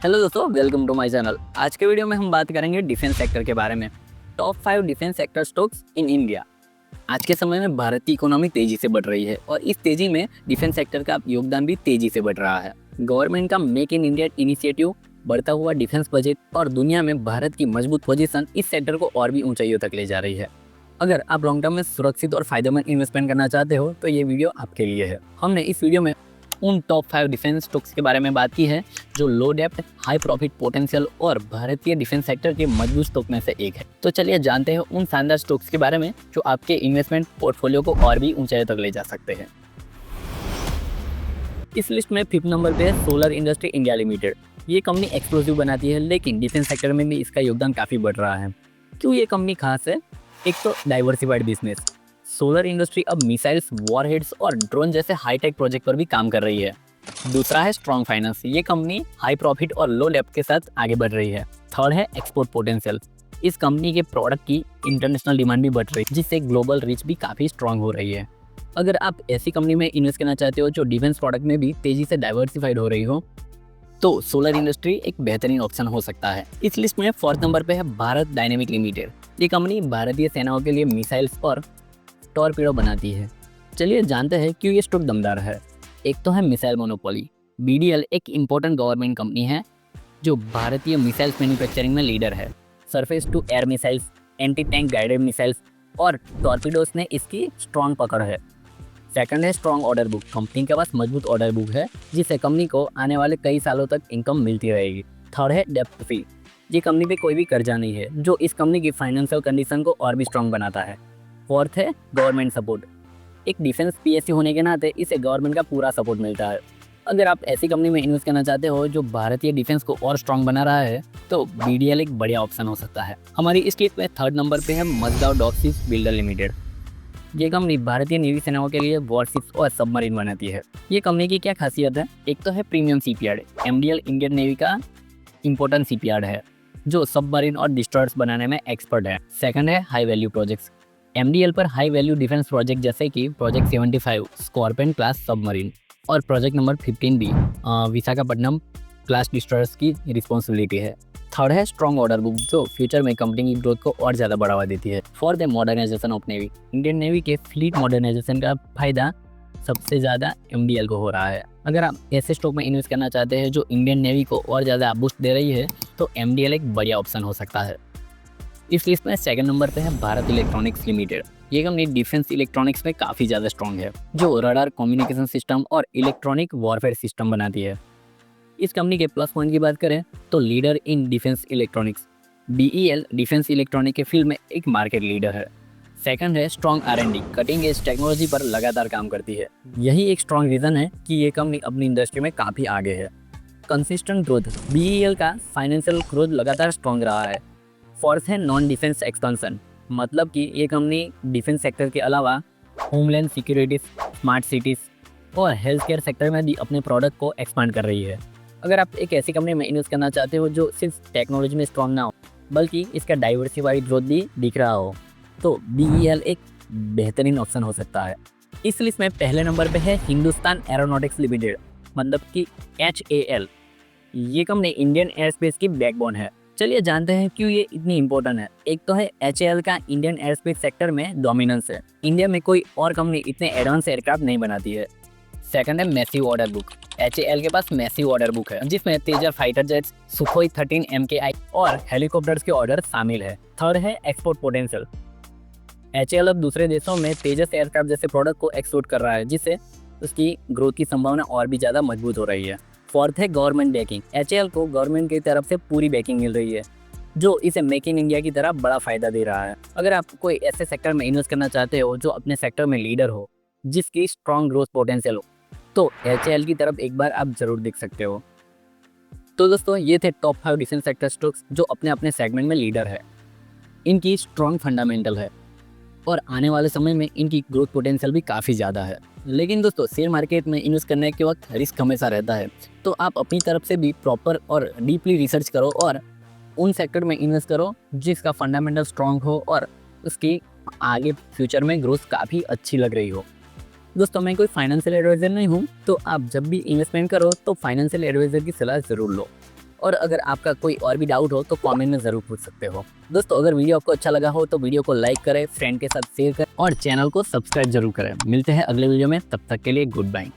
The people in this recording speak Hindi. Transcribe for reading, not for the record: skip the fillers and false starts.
हेलो दोस्तों, वेलकम टू माय चैनल। आज के वीडियो में हम बात करेंगे डिफेंस सेक्टर के बारे में। Top 5 defence sector stocks in India. आज के समय में भारत की इकोनॉमी तेजी से बढ़ रही है और इस तेजी में डिफेंस सेक्टर का योगदान भी तेजी से बढ़ रहा है। गवर्नमेंट का मेक इन इंडिया इनिशिएटिव, बढ़ता हुआ डिफेंस बजट और दुनिया में भारत की मजबूत पोजीशन इस सेक्टर को और भी ऊंचाइयों तक ले जा रही है। अगर आप लॉन्ग टर्म में सुरक्षित और फायदेमंद इन्वेस्टमेंट करना चाहते हो तो ये वीडियो आपके लिए है। हमने इस वीडियो में उन टॉप 5 डिफेंस स्टॉक्स के बारे में बात की है जो लो डेप्ट, हाई प्रॉफिट पोटेंशियल और भारतीय डिफेंस सेक्टर के मजबूत स्टॉक में से एक है। तो चलिए जानते हैं उन शानदार स्टॉक्स के बारे में जो आपके इन्वेस्टमेंट पोर्टफोलियो को और भी ऊंचाई तक ले जा सकते हैं। इस लिस्ट में 5th नंबर पे है सोलर इंडस्ट्री इंडिया लिमिटेड। ये कंपनी एक्सप्लोसिव बनाती है, लेकिन डिफेंस सेक्टर में भी इसका योगदान काफ़ी बढ़ रहा है। क्यों ये कंपनी खास है? एक तो डाइवर्सिफाइड बिजनेस। सोलर इंडस्ट्री अब मिसाइल्स, वॉरहेड्स और ड्रोन जैसे हाईटेक प्रोजेक्ट पर भी काम कर रही है। दूसरा है स्ट्रॉन्ग फाइनेंस। ये कंपनी हाई प्रॉफिट और लो डेप्थ के साथ आगे बढ़ रही है। थर्ड है एक्सपोर्ट पोटेंशियल। इस कंपनी के प्रोडक्ट की इंटरनेशनल डिमांड भी बढ़ रही है, जिससे ग्लोबल रीच भी काफ़ी स्ट्रॉन्ग हो रही है। अगर आप ऐसी कंपनी में इन्वेस्ट करना चाहते हो जो डिफेंस प्रोडक्ट में भी तेजी से डाइवर्सिफाइड हो रही हो, तो सोलर इंडस्ट्री एक बेहतरीन ऑप्शन हो सकता है। इस लिस्ट में 4th नंबर पे है भारत डायनेमिक लिमिटेड। ये कंपनी भारतीय सेनाओं के लिए मिसाइल्स और टॉरपीडो बनाती है। चलिए जानते हैं क्यों ये स्टॉक दमदार है। एक तो है मिसाइल मोनोपोली। बीडीएल एक इम्पोर्टेंट गवर्नमेंट कंपनी है जो भारतीय मिसाइल्स मैन्युफैक्चरिंग में लीडर है। Surface to air missiles, anti tank guided missiles और टॉरपीडोस ने इसकी स्ट्रॉन्ग पकड़ है। सेकंड है स्ट्रॉन्ग ऑर्डर बुक। कंपनी के पास मजबूत ऑर्डर बुक है, जिससे कंपनी को आने वाले कई सालों तक इनकम मिलती रहेगी। थर्ड है डेप्थ फ्री। ये कंपनी पे कोई भी कर्जा नहीं है, जो इस कंपनी की फाइनेंशियल कंडीशन को और भी स्ट्रॉन्ग बनाता है। फोर्थ है गवर्नमेंट सपोर्ट। एक डिफेंस पीएसयू होने के नाते इसे गवर्नमेंट का पूरा सपोर्ट मिलता है। अगर आप ऐसी कंपनी में इन्वेस्ट करना चाहते हो जो भारतीय डिफेंस को और स्ट्रॉन्ग बना रहा है, तो बीडीएल एक बढ़िया ऑप्शन हो सकता है। हमारी इस लिस्ट में 3rd नंबर पे है मजगांव डॉकशिप्स बिल्डर लिमिटेड। ये कंपनी भारतीय नेवी सेनाओं के लिए वॉरशिप्स और सबमरीन बनाती है। ये कंपनी की क्या खासियत है? एक तो है प्रीमियम सीपीयार्ड। एमडीएल इंडियन नेवी का इंपॉर्टेंट सीपीयार्ड है जो सबमरीन और डिस्ट्रॉयर्स बनाने में एक्सपर्ट है। सेकंड है हाई वैल्यू प्रोजेक्ट्स। एमडीएल पर हाई वैल्यू डिफेंस प्रोजेक्ट जैसे कि प्रोजेक्ट 75 स्कॉर्पियन क्लास सबमरीन और project number 15B Visakhapatnam class destroyers की रिस्पॉन्सिबिलिटी है। थर्ड है स्ट्रॉन्ग ऑर्डर बुक, जो फ्यूचर में कंपनी की ग्रोथ को और ज़्यादा बढ़ावा देती है। फोर्थ है modernisation of navy. Indian navy के फ्लीट मॉडर्नाइजेशन का फायदा सबसे ज़्यादा एमडीएल को हो रहा है। अगर आप ऐसे स्टॉक में इन्वेस्ट करना चाहते हैं जो इंडियन नेवी को और ज़्यादा बूस्ट दे रही है, तो एमडीएल एक बढ़िया ऑप्शन हो सकता है। इस लिस्ट में 2nd नंबर पे है भारत इलेक्ट्रॉनिक्स लिमिटेड। ये कंपनी डिफेंस इलेक्ट्रॉनिक्स में काफ़ी ज़्यादा स्ट्रॉन्ग है, जो रडार, कम्युनिकेशन सिस्टम और इलेक्ट्रॉनिक वॉरफेयर सिस्टम बनाती है। इस कंपनी के प्लस पॉइंट की बात करें तो leader in defence electronics. BEL defence electronic के फील्ड में एक मार्केट लीडर है। सेकंड है स्ट्रॉन्ग आर&डी। कटिंग एज टेक्नोलॉजी पर लगातार काम करती है। यही एक स्ट्रॉन्ग रीज़न है कि ये कंपनी अपनी इंडस्ट्री में काफ़ी आगे है। Consistent growth. बीईएल का फाइनेंशियल ग्रोथ लगातार स्ट्रॉन्ग रहा है। फोर्थ है नॉन डिफेंस एक्सपेंशन। मतलब कि ये कंपनी डिफेंस सेक्टर के अलावा होमलैंड सिक्योरिटी, स्मार्ट सिटीज़ और हेल्थ केयर सेक्टर में भी अपने प्रोडक्ट को एक्सपांड कर रही है। अगर आप एक ऐसी कंपनी में इन्वेस्ट करना चाहते हो जो सिर्फ टेक्नोलॉजी में स्ट्रॉन्ग ना हो, बल्कि इसका डाइवर्सिफाइड ग्रोथ भी दिख रहा हो, तो बीईएल एक बेहतरीन ऑप्शन हो सकता है। इस लिस्ट में पहले नंबर पे है हिंदुस्तान एरोनॉटिक्स लिमिटेड, मतलब कि HAL। ये कंपनी इंडियन एयरस्पेस की बैकबोन है। चलिए जानते हैं क्यों ये इतनी इंपॉर्टेंट है। एक तो है HAL का इंडियन एयरस्पेस सेक्टर में डोमिनेंस है। इंडिया में कोई और कंपनी इतने एडवांस एयरक्राफ्ट नहीं बनाती है। सेकंड है मैसिव ऑर्डर बुक। HAL के पास मैसिव ऑर्डर बुक है, जिसमें तेजस फाइटर जेट्स, सुखोई 13 MKI और हेलीकॉप्टर्स के ऑर्डर शामिल है। थर्ड है एक्सपोर्ट पोटेंशियल। HAL अब दूसरे देशों में तेजस एयरक्राफ्ट जैसे प्रोडक्ट को एक्सपोर्ट कर रहा है, जिससे उसकी ग्रोथ की संभावना और भी ज़्यादा मजबूत हो रही है। फोर्थ है गवर्नमेंट बैकिंग। HAL को गवर्नमेंट की तरफ से पूरी बैकिंग मिल रही है, जो इसे मेक इन इंडिया की तरह बड़ा फायदा दे रहा है। अगर आप कोई ऐसे सेक्टर में इन्वेस्ट करना चाहते हो जो अपने सेक्टर में लीडर हो, जिसकी स्ट्रॉन्ग ग्रोथ पोटेंशियल हो, तो HAL की तरफ एक बार आप जरूर देख सकते हो। तो दोस्तों, ये थे टॉप 5 डिफेंस सेक्टर स्टॉक्स जो अपने अपने सेगमेंट में लीडर है। इनकी स्ट्रॉन्ग फंडामेंटल है और आने वाले समय में इनकी ग्रोथ पोटेंशियल भी काफ़ी ज़्यादा है। लेकिन दोस्तों, शेयर मार्केट में इन्वेस्ट करने के वक्त रिस्क हमेशा रहता है, तो आप अपनी तरफ से भी प्रॉपर और डीपली रिसर्च करो और उन सेक्टर में इन्वेस्ट करो जिसका फंडामेंटल स्ट्रॉन्ग हो और उसकी आगे फ्यूचर में ग्रोथ काफ़ी अच्छी लग रही हो। दोस्तों, मैं कोई फाइनेंशियल एडवाइज़र नहीं हूँ, तो आप जब भी इन्वेस्टमेंट करो तो फाइनेंशियल एडवाइज़र की सलाह ज़रूर लो। और अगर आपका कोई और भी डाउट हो तो कमेंट में ज़रूर पूछ सकते हो। दोस्तों अगर वीडियो आपको अच्छा लगा हो तो वीडियो को लाइक करें, फ्रेंड के साथ शेयर करें और चैनल को सब्सक्राइब जरूर करें। मिलते हैं अगले वीडियो में, तब तक के लिए गुड बाय।